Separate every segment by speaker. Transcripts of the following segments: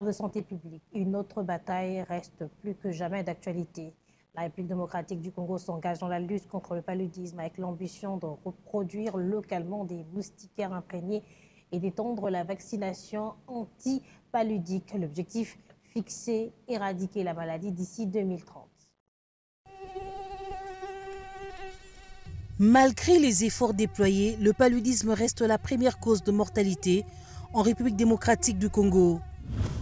Speaker 1: de santé publique, une autre bataille reste plus que jamais d'actualité. La République démocratique du Congo s'engage dans la lutte contre le paludisme avec l'ambition de reproduire localement des moustiquaires imprégnés et d'étendre la vaccination anti-paludique. L'objectif, fixé, éradiquer la maladie d'ici 2030.
Speaker 2: Malgré les efforts déployés, le paludisme reste la première cause de mortalité en République démocratique du Congo.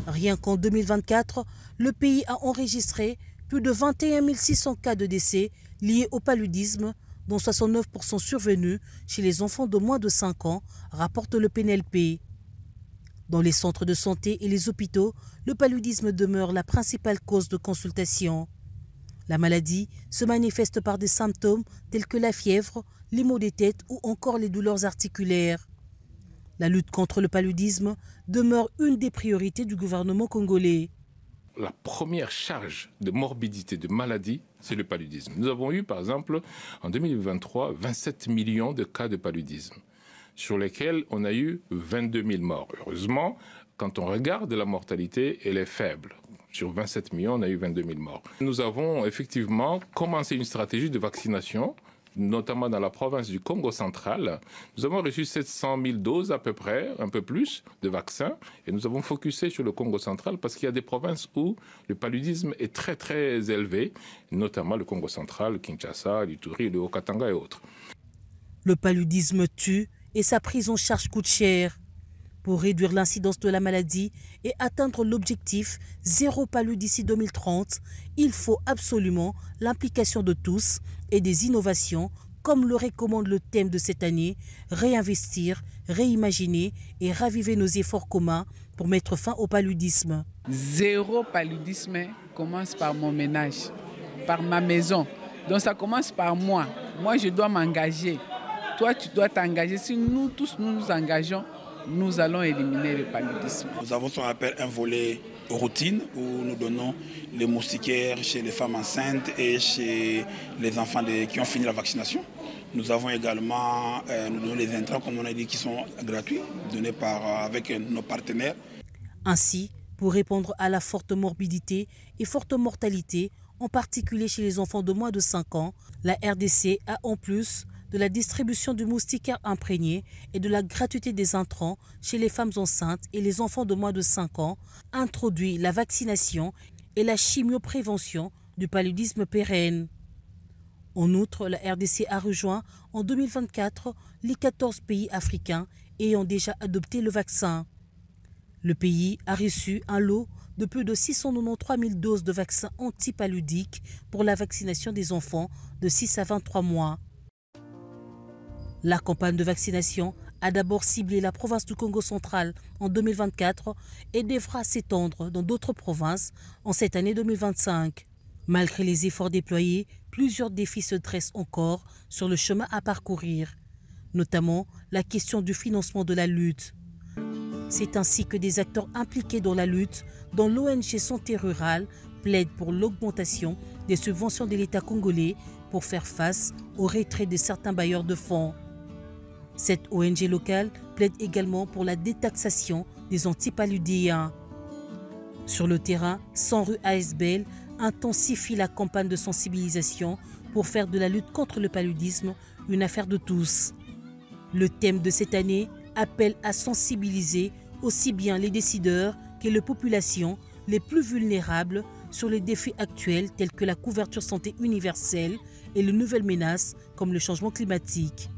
Speaker 2: Rien qu'en 2024, le pays a enregistré plus de 21 600 cas de décès liés au paludisme, dont 69% survenus chez les enfants de moins de 5 ans, rapporte le PNLP. Dans les centres de santé et les hôpitaux, le paludisme demeure la principale cause de consultation. La maladie se manifeste par des symptômes tels que la fièvre, les maux de tête ou encore les douleurs articulaires. La lutte contre le paludisme demeure une des priorités du gouvernement congolais.
Speaker 3: La première charge de morbidité, de maladie, c'est le paludisme. Nous avons eu, par exemple, en 2023, 27 millions de cas de paludisme, sur lesquels on a eu 22 000 morts. Heureusement, quand on regarde la mortalité, elle est faible. Sur 27 millions, on a eu 22 000 morts. Nous avons effectivement commencé une stratégie de vaccination, notamment dans la province du Congo central. Nous avons reçu 700 000 doses à peu près, un peu plus, de vaccins. Et nous avons focusé sur le Congo central parce qu'il y a des provinces où le paludisme est très, très élevé, notamment le Congo central, Kinshasa, l'Ituri, le Haut-Katanga et autres.
Speaker 2: Le paludisme tue et sa prise en charge coûte cher. Pour réduire l'incidence de la maladie et atteindre l'objectif zéro palu d'ici 2030, il faut absolument l'implication de tous et des innovations, comme le recommande le thème de cette année, réinvestir, réimaginer et raviver nos efforts communs pour mettre fin au paludisme.
Speaker 4: Zéro paludisme commence par mon ménage, par ma maison. Donc ça commence par moi. Moi, je dois m'engager. Toi, tu dois t'engager. Si nous tous nous engageons, nous allons éliminer le paludisme.
Speaker 5: Nous avons ce qu'on appelle un volet routine où nous donnons les moustiquaires chez les femmes enceintes et chez les enfants qui ont fini la vaccination. Nous avons également nous donnons les intrants, comme on a dit, qui sont gratuits, donnés avec nos partenaires.
Speaker 2: Ainsi, pour répondre à la forte morbidité et forte mortalité, en particulier chez les enfants de moins de 5 ans, la RDC a en plus de la distribution du moustiquaire imprégné et de la gratuité des intrants chez les femmes enceintes et les enfants de moins de 5 ans, introduit la vaccination et la chimioprévention du paludisme pérenne. En outre, la RDC a rejoint en 2024 les 14 pays africains ayant déjà adopté le vaccin. Le pays a reçu un lot de plus de 693 000 doses de vaccins antipaludiques pour la vaccination des enfants de 6 à 23 mois. La campagne de vaccination a d'abord ciblé la province du Congo central en 2024 et devra s'étendre dans d'autres provinces en cette année 2025. Malgré les efforts déployés, plusieurs défis se dressent encore sur le chemin à parcourir, notamment la question du financement de la lutte. C'est ainsi que des acteurs impliqués dans la lutte, dont l'ONG Santé Rurale, plaident pour l'augmentation des subventions de l'État congolais pour faire face au retrait de certains bailleurs de fonds. Cette ONG locale plaide également pour la détaxation des antipaludéens. Sur le terrain, 100 rue ASBL intensifie la campagne de sensibilisation pour faire de la lutte contre le paludisme une affaire de tous. Le thème de cette année appelle à sensibiliser aussi bien les décideurs que les populations les plus vulnérables sur les défis actuels tels que la couverture santé universelle et les nouvelles menaces comme le changement climatique.